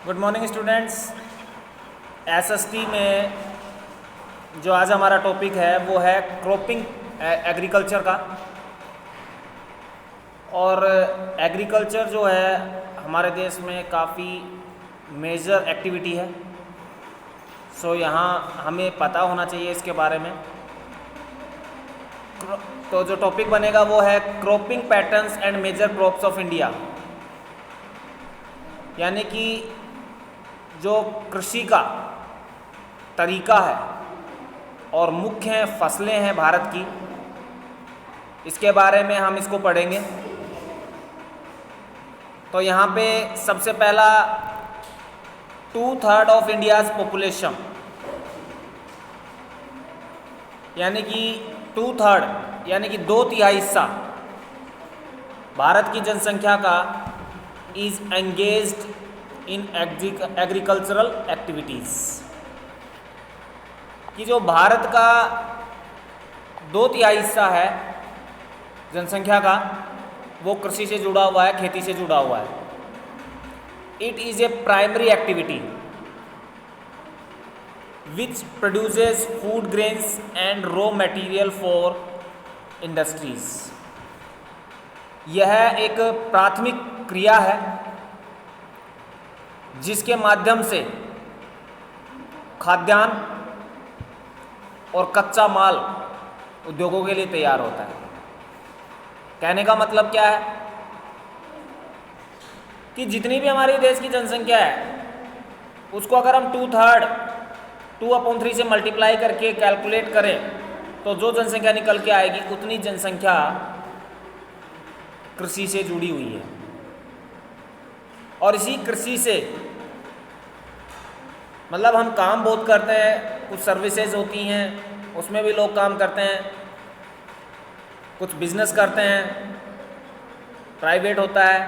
Good morning students. SST में जो आज हमारा टॉपिक है वो है क्रॉपिंग एग्रीकल्चर का। और एग्रीकल्चर जो है हमारे देश में काफ़ी मेजर एक्टिविटी है। सो यहाँ हमें पता होना चाहिए इसके बारे में। तो जो टॉपिक बनेगा वो है cropping patterns and major crops of India, यानी कि जो कृषि का तरीका है और मुख्य फसलें हैं भारत की, इसके बारे में हम इसको पढ़ेंगे। तो यहाँ पे सबसे पहला 2/3 ऑफ इंडियाज़ पॉपुलेशन, यानी कि 2/3 यानी कि 2/3 हिस्सा भारत की जनसंख्या का is engaged in agricultural activities, कि जो भारत का 2/3 हिस्सा है जनसंख्या का वो कृषि से जुड़ा हुआ है, खेती से जुड़ा हुआ है। It is a primary activity which produces food grains and raw material for industries. यह एक प्राथमिक क्रिया है जिसके माध्यम से खाद्यान्न और कच्चा माल उद्योगों के लिए तैयार होता है। कहने का मतलब क्या है कि जितनी भी हमारे देश की जनसंख्या है उसको अगर हम 2/3 से मल्टीप्लाई करके कैलकुलेट करें तो जो जनसंख्या निकल के आएगी उतनी जनसंख्या कृषि से जुड़ी हुई है। और इसी कृषि से मतलब हम काम बहुत करते हैं, कुछ सर्विसेज होती हैं उसमें भी लोग काम करते हैं, कुछ बिजनेस करते हैं, प्राइवेट होता है,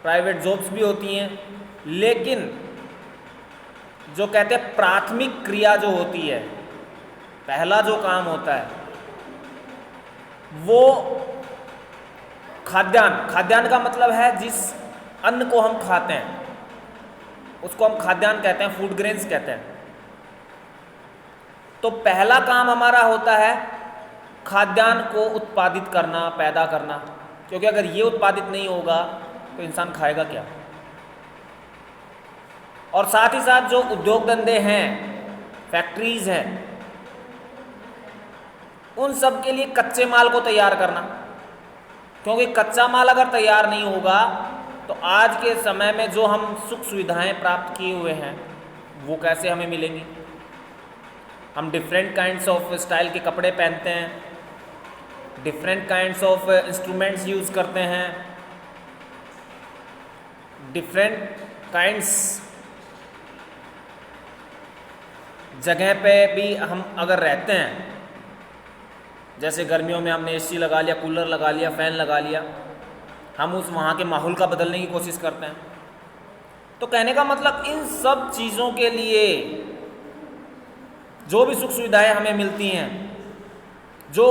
प्राइवेट जॉब्स भी होती हैं। लेकिन जो कहते हैं प्राथमिक क्रिया जो होती है, पहला जो काम होता है वो खाद्यान्न। खाद्यान्न का मतलब है जिस अन्न को हम खाते हैं उसको हम खाद्यान्न कहते हैं, फूड ग्रेन्स कहते हैं। तो पहला काम हमारा होता है खाद्यान्न को उत्पादित करना, पैदा करना, क्योंकि अगर ये उत्पादित नहीं होगा तो इंसान खाएगा क्या। और साथ ही साथ जो उद्योग धंधे हैं, फैक्ट्रीज हैं, उन सब के लिए कच्चे माल को तैयार करना, क्योंकि कच्चा माल अगर तैयार नहीं होगा तो आज के समय में जो हम सुख सुविधाएं प्राप्त किए हुए हैं वो कैसे हमें मिलेंगी। हम डिफरेंट काइंड्स ऑफ स्टाइल के कपड़े पहनते हैं, different kinds of instruments use करते हैं, डिफरेंट काइंड्स जगह पे भी हम अगर रहते हैं, जैसे गर्मियों में हमने एसी लगा लिया, कूलर लगा लिया, फ़ैन लगा लिया, हम उस वहाँ के माहौल का बदलने की कोशिश करते हैं। तो कहने का मतलब इन सब चीज़ों के लिए जो भी सुख सुविधाएं हमें मिलती हैं, जो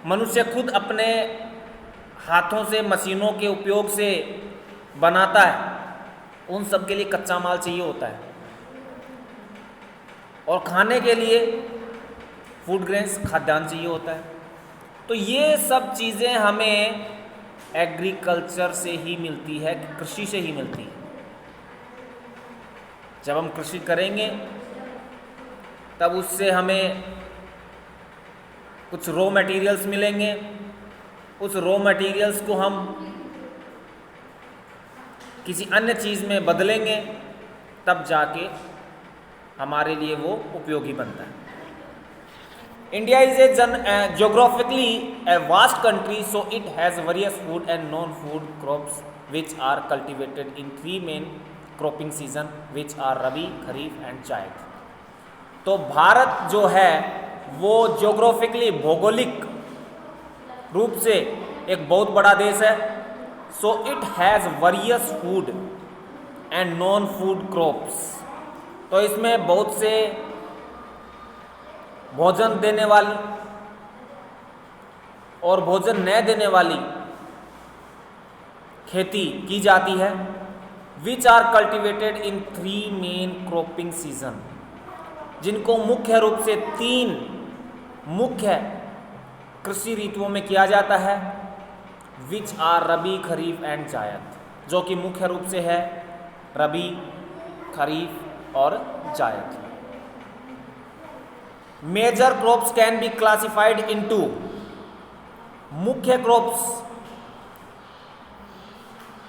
मनुष्य खुद अपने हाथों से, मशीनों के उपयोग से बनाता है, उन सब के लिए कच्चा माल चाहिए होता है। और खाने के लिए फूड ग्रेन्स, खाद्यान्न चाहिए होता है। तो ये सब चीज़ें हमें एग्रीकल्चर से ही मिलती है, कृषि से ही मिलती है। जब हम कृषि करेंगे तब उससे हमें कुछ रॉ मटेरियल्स मिलेंगे, उस रॉ मटेरियल्स को हम किसी अन्य चीज़ में बदलेंगे, तब जाके हमारे लिए वो उपयोगी बनता है। India is a geographically a vast country, so it has various food and non-food crops which are cultivated in 3 main cropping season, which are Rabi, Kharif and Zaid। तो भारत जो है वो जियोग्राफिकली, भौगोलिक रूप से एक बहुत बड़ा देश है। So it has various food and non food crops. तो इसमें बहुत से भोजन देने वाली और भोजन न देने वाली खेती की जाती है। Which are cultivated in 3 main cropping season, जिनको मुख्य रूप से 3 मुख्य कृषि ऋतुओं में किया जाता है। Which are rabi, kharif and जायद, जो कि मुख्य रूप से है रबी, खरीफ और zaid. Major crops can be classified into, मुख्य क्रॉप्स,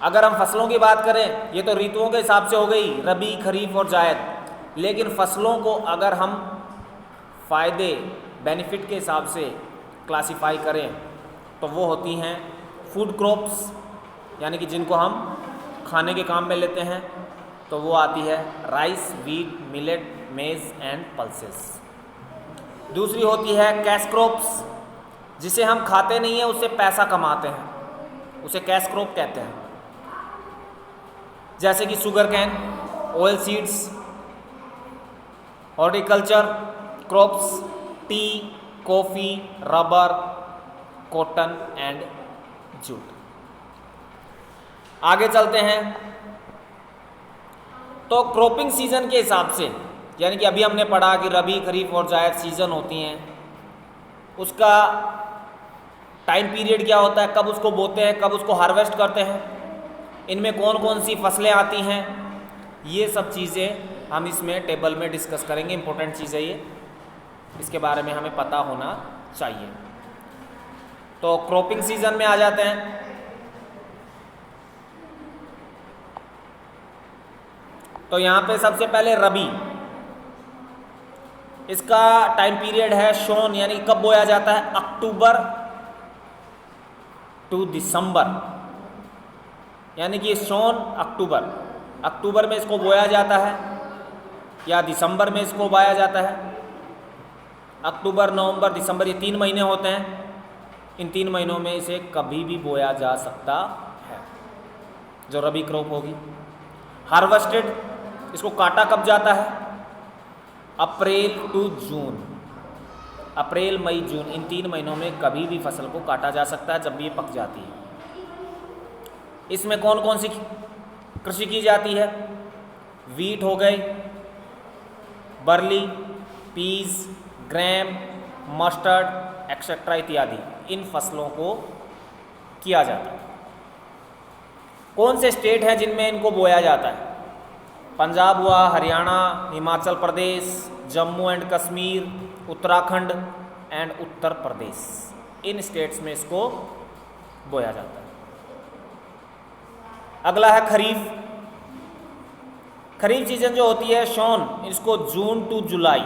अगर हम फसलों की बात करें, ये तो ऋतुओं के हिसाब से हो गई रबी, खरीफ और जायद, लेकिन फसलों को अगर हम फायदे, बेनिफिट के हिसाब से क्लासिफाई करें तो वो होती हैं फूड क्रॉप्स, यानी कि जिनको हम खाने के काम में लेते हैं, तो वो आती है राइस, वीट, मिलेट, मेज एंड पल्सेस। दूसरी होती है कैश क्रॉप्स, जिसे हम खाते नहीं हैं, उससे पैसा कमाते हैं, उसे कैश क्रॉप कहते हैं, जैसे कि sugar cane, oil seeds. Horticulture crops, T, coffee, rubber, cotton and jute. आगे चलते हैं तो क्रॉपिंग सीजन के हिसाब से, यानी कि अभी हमने पढ़ा कि रबी, खरीफ और जायद सीजन होती हैं, उसका टाइम पीरियड क्या होता है, कब उसको बोते हैं, कब उसको हार्वेस्ट करते हैं, इनमें कौन कौन सी फसलें आती हैं, ये सब चीज़ें हम इसमें टेबल में डिस्कस करेंगे। इंपॉर्टेंट चीज़ है ये, इसके बारे में हमें पता होना चाहिए। तो क्रॉपिंग सीजन में आ जाते हैं। तो यहाँ पे सबसे पहले रबी, इसका टाइम पीरियड है शोन, यानी कब बोया जाता है, अक्टूबर टू दिसंबर, यानी कि शोन अक्टूबर में इसको बोया जाता है या दिसंबर में इसको बोया जाता है। अक्टूबर, नवंबर, दिसंबर, ये 3 महीने होते हैं। इन 3 महीनों में इसे कभी भी बोया जा सकता है, जो रबी क्रॉप होगी। हार्वेस्टेड, इसको काटा कब जाता है, अप्रैल टू जून, अप्रैल, मई, जून, इन 3 महीनों में कभी भी फसल को काटा जा सकता है, जब भी ये पक जाती है। इसमें कौन कौन सी कृषि की जाती है, वीट हो गई, barley, peas, gram, mustard etcetera इत्यादि, इन फसलों को किया जाता है। कौन से स्टेट हैं जिनमें इनको बोया जाता है, पंजाब हुआ, Haryana, Himachal Pradesh, Jammu and Kashmir, Uttarakhand and Uttar Pradesh, in states में इसको बोया जाता है। अगला है खरीफ। खरीफ सीजन जो होती है शोन, इसको जून टू जुलाई,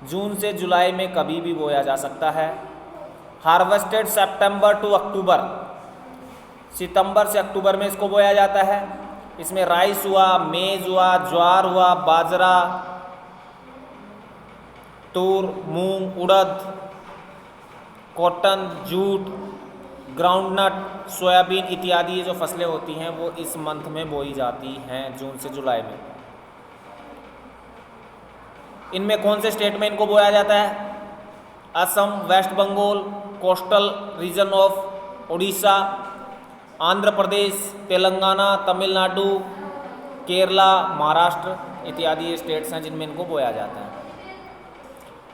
जून से जुलाई में कभी भी बोया जा सकता है। हार्वेस्टेड सितंबर टू अक्टूबर, सितंबर से अक्टूबर में इसको बोया जाता है। इसमें राइस हुआ, मेज हुआ, ज्वार हुआ, बाजरा, तूर, मूंग, उड़द, कॉटन, जूट, ग्राउंडनट, सोयाबीन इत्यादि ये जो फसलें होती हैं वो इस मंथ में बोई जाती हैं, जून से जुलाई में। इनमें कौन से स्टेट में इनको बोया जाता है, Assam, West Bengal, coastal region of Orissa, Andhra Pradesh, Telangana, Tamil Nadu, Kerala, Maharashtra इत्यादि ये स्टेट्स हैं जिनमें इनको बोया जाता है।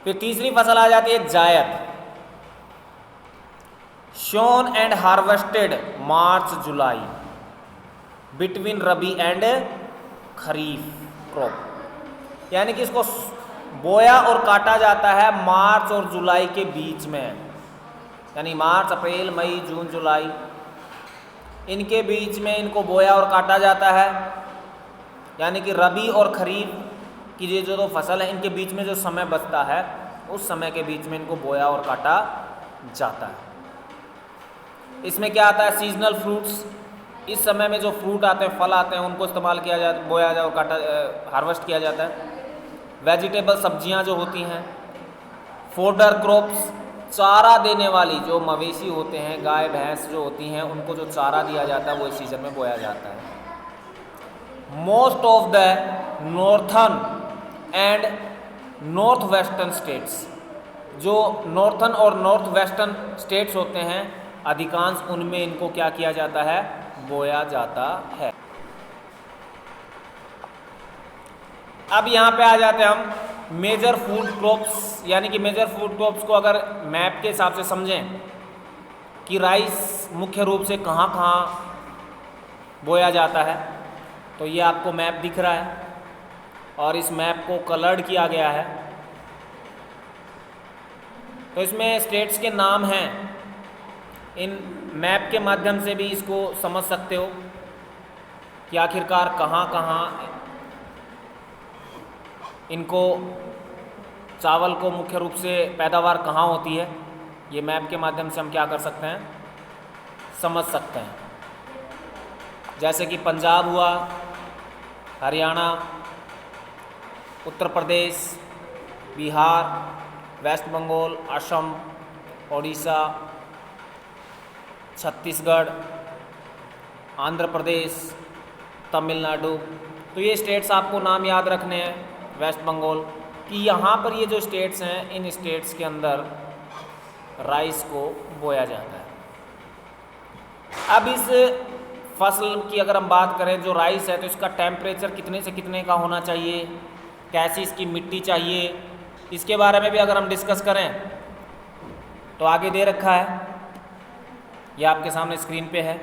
फिर तीसरी फसल आ जाती है जायद। Shown and harvested March July, between rabi and kharif crop, यानी कि इसको बोया और काटा जाता है मार्च और जुलाई के बीच में, यानी मार्च, अप्रैल, मई, जून, जुलाई, इनके बीच में इनको बोया और काटा जाता है। यानी कि रबी और खरीफ की ये जो फसल है, इनके बीच में जो समय बचता है, उस समय के बीच में इनको बोया और काटा जाता है। इसमें क्या आता है, सीजनल फ्रूट्स, इस समय में जो फ्रूट आते हैं, फल आते हैं, उनको इस्तेमाल किया जाता है, बोया जाए और काटा, हार्वेस्ट किया जाता है। वेजिटेबल, सब्जियां जो होती हैं। फोडर क्रॉप्स, चारा देने वाली जो मवेशी होते हैं, गाय भैंस जो होती हैं, उनको जो चारा दिया जाता है वो इस सीजन में बोया जाता है। Most of the northern and north western states, जो नॉर्थन और नॉर्थ वेस्टर्न स्टेट्स होते हैं, अधिकांश उनमें इनको क्या किया जाता है, बोया जाता है। अब यहाँ पे आ जाते हैं हम मेजर फूड क्रॉप्स, यानी कि मेजर फूड क्रॉप्स को अगर मैप के हिसाब से समझें कि राइस मुख्य रूप से कहाँ कहाँ बोया जाता है, तो ये आपको मैप दिख रहा है और इस मैप को कलर्ड किया गया है। तो इसमें स्टेट्स के नाम हैं, इन मैप के माध्यम से भी इसको समझ सकते हो कि आखिरकार कहाँ कहाँ इनको चावल को मुख्य रूप से पैदावार कहाँ होती है। ये मैप के माध्यम से हम क्या कर सकते हैं, समझ सकते हैं। जैसे कि पंजाब हुआ, हरियाणा, उत्तर प्रदेश, बिहार, वेस्ट बंगाल, असम, ओडिशा, छत्तीसगढ़, आंध्र प्रदेश, तमिलनाडु। तो ये स्टेट्स आपको नाम याद रखने हैं, वेस्ट बंगाल, कि यहाँ पर ये जो स्टेट्स हैं, इन स्टेट्स के अंदर राइस को बोया जाता है। अब इस फसल की अगर हम बात करें, जो राइस है, तो इसका टेम्परेचर कितने से कितने का होना चाहिए, कैसी इसकी मिट्टी चाहिए, इसके बारे में भी अगर हम डिस्कस करें तो आगे दे रखा है, ये आपके सामने स्क्रीन पे है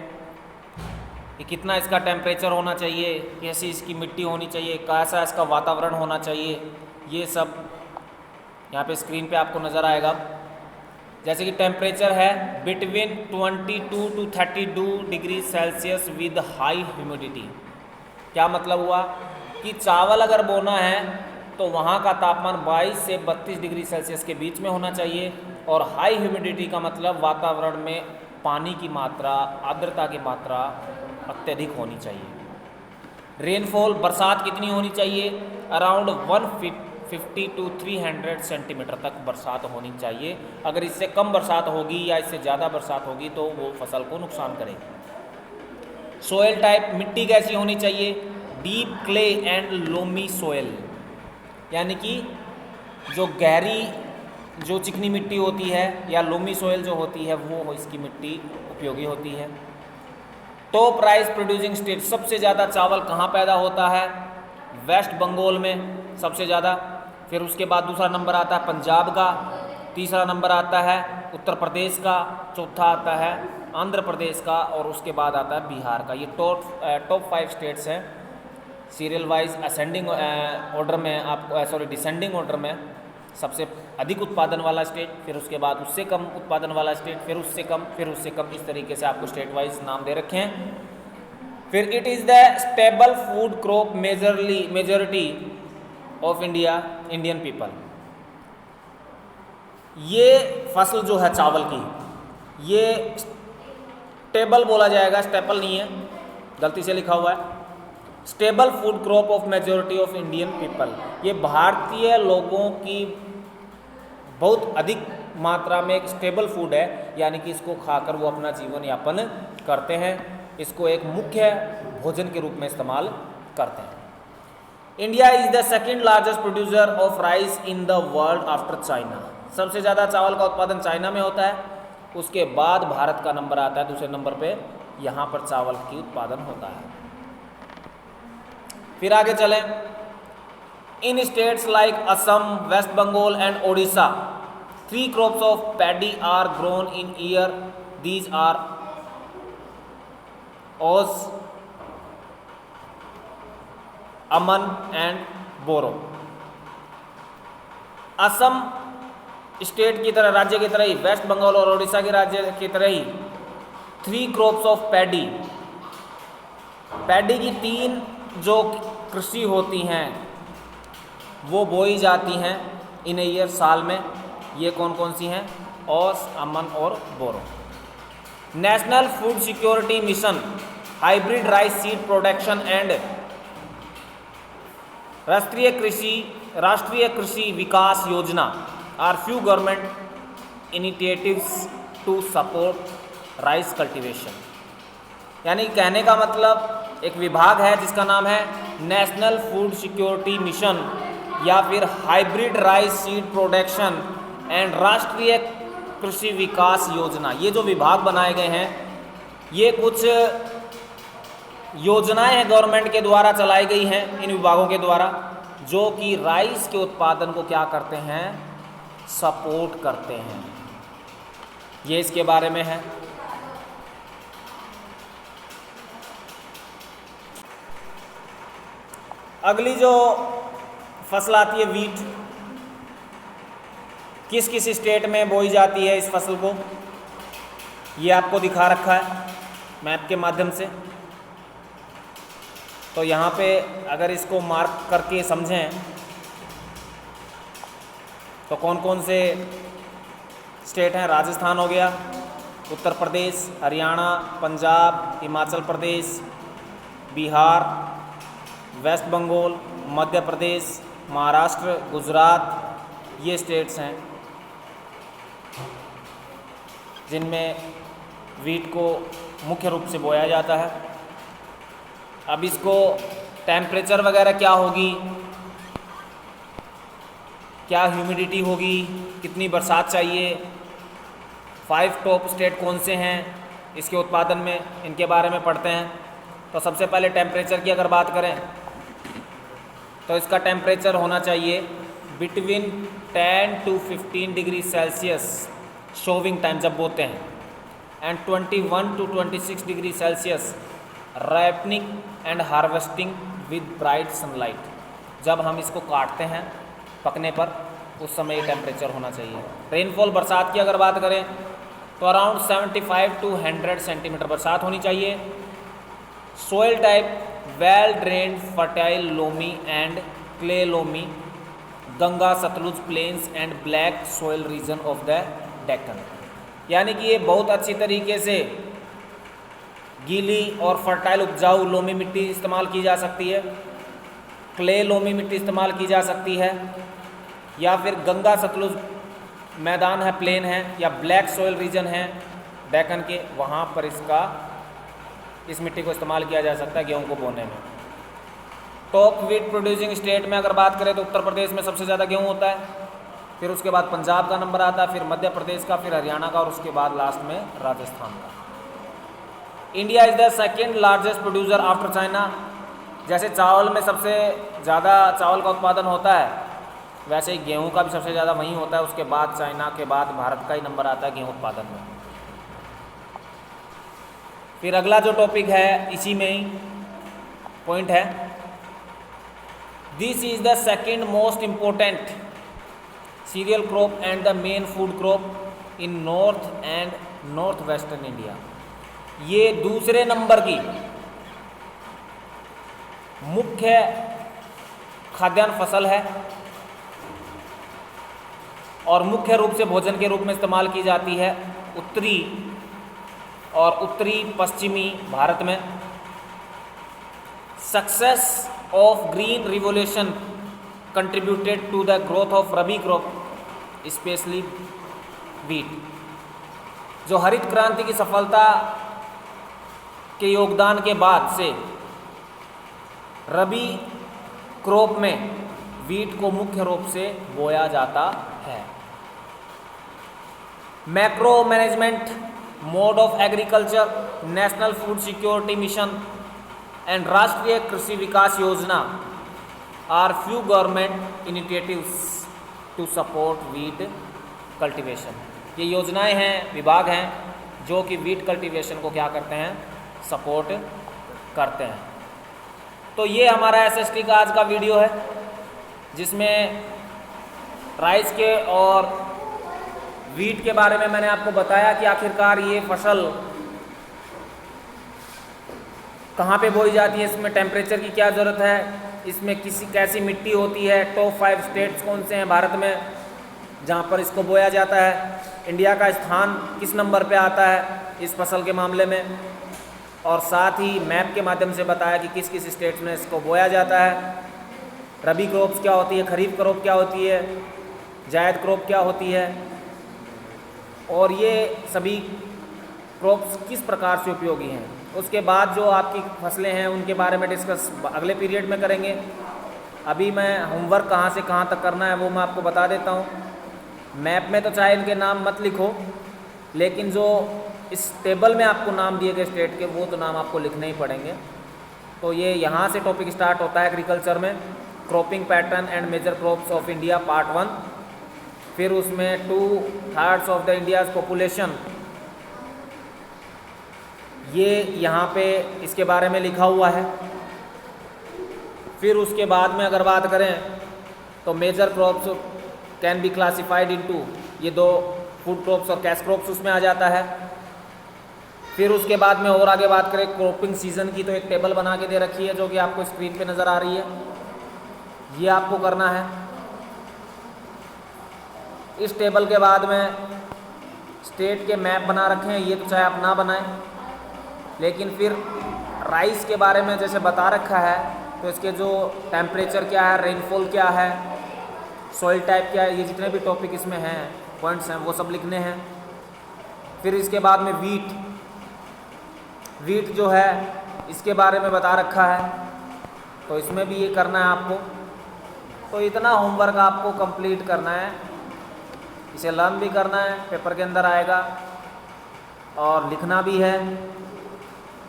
कि कितना इसका टेम्परेचर होना चाहिए, कैसी इसकी मिट्टी होनी चाहिए, कैसा इसका वातावरण होना चाहिए, ये सब यहाँ पे स्क्रीन पे आपको नज़र आएगा। जैसे कि टेम्परेचर है between 22 to 32 degree Celsius with high humidity. क्या मतलब हुआ कि चावल अगर बोना है तो वहाँ का तापमान 22 से 32 डिग्री सेल्सियस के बीच में होना चाहिए, और हाई ह्यूमिडिटी का मतलब वातावरण में पानी की मात्रा, आर्द्रता की मात्रा अत्यधिक होनी चाहिए। रेनफॉल, बरसात कितनी होनी चाहिए, अराउंड 150 to 300 सेंटीमीटर तक बरसात होनी चाहिए। अगर इससे कम बरसात होगी या इससे ज़्यादा बरसात होगी तो वो फसल को नुकसान करेगी। सोयल टाइप, मिट्टी कैसी होनी चाहिए, deep clay and loamy soil, यानी कि जो गहरी, जो चिकनी मिट्टी होती है या लोमी सोयल जो होती है, वो इसकी मिट्टी उपयोगी होती है। टॉप राइस प्रोड्यूसिंग स्टेट, सबसे ज़्यादा चावल कहाँ पैदा होता है, वेस्ट बंगाल में सबसे ज़्यादा। फिर उसके बाद दूसरा नंबर आता है पंजाब का, तीसरा नंबर आता है उत्तर प्रदेश का, चौथा आता है आंध्र प्रदेश का, और उसके बाद आता है बिहार का। ये टॉप 5 स्टेट्स हैं। सीरियल वाइज असेंडिंग ऑर्डर में आपको डिसेंडिंग ऑर्डर में सबसे अधिक उत्पादन वाला स्टेट, फिर उसके बाद उससे कम उत्पादन वाला स्टेट, फिर उससे कम, फिर उससे कम, इस तरीके से आपको स्टेट वाइज नाम दे रखे हैं। फिर it is the stable food crop majority of Indian people. ये फसल जो है चावल की, ये स्टेबल बोला जाएगा, स्टेपल नहीं है, गलती से लिखा हुआ है। Stable food crop of majority of Indian people, ये भारतीय लोगों की बहुत अधिक मात्रा में एक स्टेबल फूड है, यानी कि इसको खाकर वो अपना जीवन यापन करते हैं, इसको एक मुख्य भोजन के रूप में इस्तेमाल करते हैं। India is the second largest producer of rice in the world after China. सबसे ज़्यादा चावल का उत्पादन चाइना में होता है, उसके बाद भारत का नंबर आता है, दूसरे नंबर पे यहाँ पर चावल की उत्पादन होता है। फिर आगे चलें, in states like Assam, West Bengal and Odisha 3 crops of paddy are grown in year, these are Aus, Aman and Boro. Assam state की तरह, राज्य की तरह ही, वेस्ट बंगाल और ओडिशा के राज्य की तरह ही 3 क्रॉप्स ऑफ पैडी, पैडी की 3 जो कृषि होती हैं वो बोई जाती हैं इन ईयर, साल में। ये कौन कौन सी हैं, ओस, अमन और Boro. National food security mission, hybrid rice seed production and Rashtriya Krishi Vikas Yojana are few government initiatives to support rice cultivation. यानी कहने का मतलब एक विभाग है जिसका नाम है नेशनल फूड सिक्योरिटी मिशन या फिर hybrid rice seed production and Rashtriya Krishi Vikas योजना। ये जो विभाग बनाए गए हैं, ये कुछ योजनाएं हैं गवर्नमेंट के द्वारा चलाई गई हैं इन विभागों के द्वारा, जो कि राइस के उत्पादन को क्या करते हैं, सपोर्ट करते हैं। ये इसके बारे में है। अगली जो फसल आती है वीट, किस किस स्टेट में बोई जाती है इस फसल को, ये आपको दिखा रखा है मैप के माध्यम से। तो यहाँ पे अगर इसको मार्क करके समझें तो कौन कौन से स्टेट हैं, राजस्थान हो गया, उत्तर प्रदेश, हरियाणा, पंजाब, हिमाचल प्रदेश, बिहार, वेस्ट बंगाल, मध्य प्रदेश, महाराष्ट्र, गुजरात, ये स्टेट्स हैं जिनमें वीट को मुख्य रूप से बोया जाता है। अब इसको टेम्परेचर वगैरह क्या होगी, क्या ह्यूमिडिटी होगी, कितनी बरसात चाहिए, 5 टॉप स्टेट कौन से हैं इसके उत्पादन में, इनके बारे में पढ़ते हैं। तो सबसे पहले टेम्परेचर की अगर बात करें तो इसका टेम्परेचर होना चाहिए between 10 to 15 degree Celsius showing time जब बोते हैं, and 21 to 26 degree Celsius ripening and harvesting with bright sunlight. जब हम इसको काटते हैं पकने पर उस समय ये टेम्परेचर होना चाहिए। रेनफॉल, बरसात की अगर बात करें तो अराउंड 75 to 100 सेंटीमीटर बरसात होनी चाहिए। Soil type well drained fertile loamy and clay loamy, Ganga Sutlej plains and black soil region of the Deccan. यानी कि ये बहुत अच्छी तरीके से गीली और फर्टाइल उपजाऊ लोमी मिट्टी इस्तेमाल की जा सकती है, क्ले लोमी मिट्टी इस्तेमाल की जा सकती है, या फिर गंगा सतलुज मैदान है, प्लेन है, या ब्लैक सोयल रीजन है डेक्कन के, वहाँ पर इस मिट्टी को इस्तेमाल किया जा सकता है गेहूं को बोने में। टॉप वीट प्रोड्यूसिंग स्टेट में अगर बात करें तो उत्तर प्रदेश में सबसे ज़्यादा गेहूं होता है, फिर उसके बाद पंजाब का नंबर आता है, फिर मध्य प्रदेश का, फिर हरियाणा का, और उसके बाद लास्ट में राजस्थान का। India is the second largest producer after China. जैसे चावल में सबसे ज़्यादा चावल का उत्पादन होता है, वैसे ही गेहूँ का भी सबसे ज़्यादा वहीं होता है, उसके बाद चाइना के बाद भारत का ही नंबर आता है गेहूँ उत्पादन में। फिर अगला जो टॉपिक है इसी में ही पॉइंट है, this is the second most important cereal crop and the main food crop in north and north western India. ये दूसरे नंबर की मुख्य खाद्यान्न फसल है और मुख्य रूप से भोजन के रूप में इस्तेमाल की जाती है उत्तरी और उत्तरी पश्चिमी भारत में। Success of green revolution contributed to the growth of rabi crop especially wheat. जो हरित क्रांति की सफलता के योगदान के बाद से रबी क्रॉप में वीट को मुख्य रूप से बोया जाता है। Macro management mode of agriculture, national food security mission and Rashtriya Krishi Vikas Yojana are few government initiatives to support wheat cultivation. ये योजनाएं हैं, विभाग हैं जो कि वीट कल्टीवेशन को क्या करते हैं, सपोर्ट करते हैं। तो ये हमारा एसएसटी का आज का वीडियो है जिसमें राइस के और वीट के बारे में मैंने आपको बताया कि आखिरकार ये फसल कहाँ पे बोई जाती है, इसमें टेम्परेचर की क्या ज़रूरत है, इसमें कैसी मिट्टी होती है, टॉप 5 स्टेट्स कौन से हैं भारत में जहाँ पर इसको बोया जाता है, इंडिया का स्थान किस नंबर पे आता है इस फसल के मामले में, और साथ ही मैप के माध्यम से बताया कि किस किस स्टेट्स में इसको बोया जाता है, रबी क्रॉप्स क्या होती है, खरीफ क्रॉप क्या होती है, जायद क्रॉप क्या होती है, और ये सभी क्रॉप्स किस प्रकार से उपयोगी हैं। उसके बाद जो आपकी फसलें हैं उनके बारे में डिस्कस अगले पीरियड में करेंगे। अभी मैं होमवर्क कहाँ से कहाँ तक करना है वो मैं आपको बता देता हूँ। मैप में तो चाहे इनके नाम मत लिखो, लेकिन जो इस टेबल में आपको नाम दिए गए स्टेट के वो तो नाम आपको लिखने ही पड़ेंगे। तो ये यहाँ से टॉपिक स्टार्ट होता है एग्रीकल्चर में, cropping pattern and major crops of India part 1। फिर उसमें 2/3 ऑफ द इंडियाज़ पॉपुलेशन, ये यहाँ पे इसके बारे में लिखा हुआ है। फिर उसके बाद में अगर बात करें तो major crops can be classified into, ये 2 फूड क्रॉप्स और कैश क्रॉप्स उसमें आ जाता है। फिर उसके बाद में और आगे बात करें क्रॉपिंग सीजन की, तो एक टेबल बना के दे रखी है जो कि आपको स्क्रीन पे नज़र आ रही है, ये आपको करना है। इस टेबल के बाद में स्टेट के मैप बना रखे हैं, ये तो चाहे आप ना बनाएं, लेकिन फिर राइस के बारे में जैसे बता रखा है तो इसके जो टेम्परेचर क्या है, रेनफॉल क्या है, सॉइल टाइप क्या है, ये जितने भी टॉपिक इसमें हैं, पॉइंट्स हैं, वो सब लिखने हैं। फिर इसके बाद में वीट जो है इसके बारे में बता रखा है, तो इसमें भी ये करना है आपको। तो इतना होमवर्क आपको कंप्लीट करना है, इसे लर्न भी करना है, पेपर के अंदर आएगा, और लिखना भी है।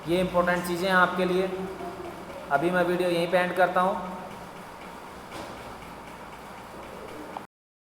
ये इंपॉर्टेंट चीज़ें हैं आपके लिए। अभी मैं वीडियो यहीं पे एंड करता हूँ।